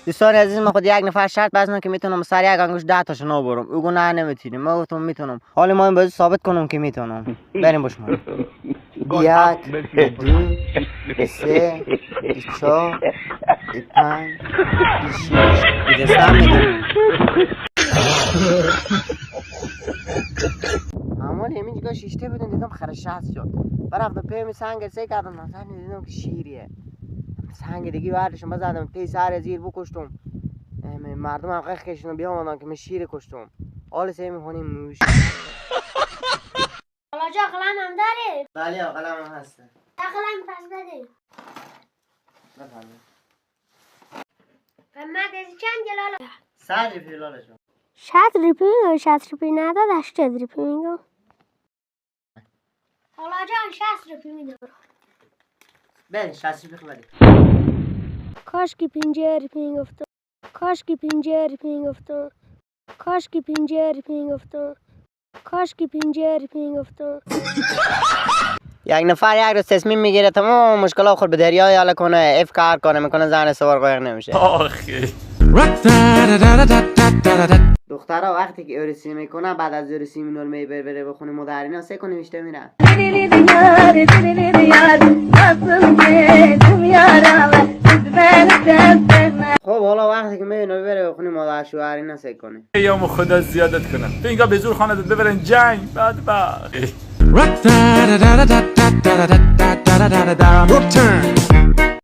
دوستان عزیز من خود یک نفر شرط بزنم که میتونم سر یک انگوش 10 تاشو نبرم. او نه نمیتونیم. من گفتم میتونم. حالا ما این بازی ثابت کنم که میتونم. بریم باش ما. 1 2 3 4 5 6 دستم میدونم. اما همینجا شیشته بودن دیدم خرشات شد. برفتم پیمی سنگ سه کردم مثلا دیدم که شیریه. سنگ دیگه وردشم بزدم تی سر زیر بکشتم. مردم هم قیخ کشیدن بیامدن که من شیر کشتم. حال سه میخونیم موش. حالا جا قلم هم داری؟ بله قلم هم هسته. قلم پس بده. بفرمایید. محمد از چند جلاله؟ 100 ریپی لالشون. 60 ریپی ندادش 60 ریپی میگم. حالا جان 60 ریپی میدم. بله 60 ریپی خبری. کاش که 50 ریپی میگفتم. کاش که 50 ریپی میگفتم. کاش که 50 ریپی میگفتم. کاش که 50 ریپی میگفتم. یک نفر یک روز تصمیم میگیره تمام مشکلات خود به دریای حل کنه، اف کار کنه میکنه زن سوار قایق نمیشه. آخه دخترها وقتی که ارسی میکنه بعد از ارسی مینول بره بخونه مدرنا سه کنه میشته میره. خب حالا وقتی که میبینه بره بخونه مادر شوهری نسه کنه. یا خدا زیادت کنم تو اینگاه به زور خانه داد ببرن جنگ بعد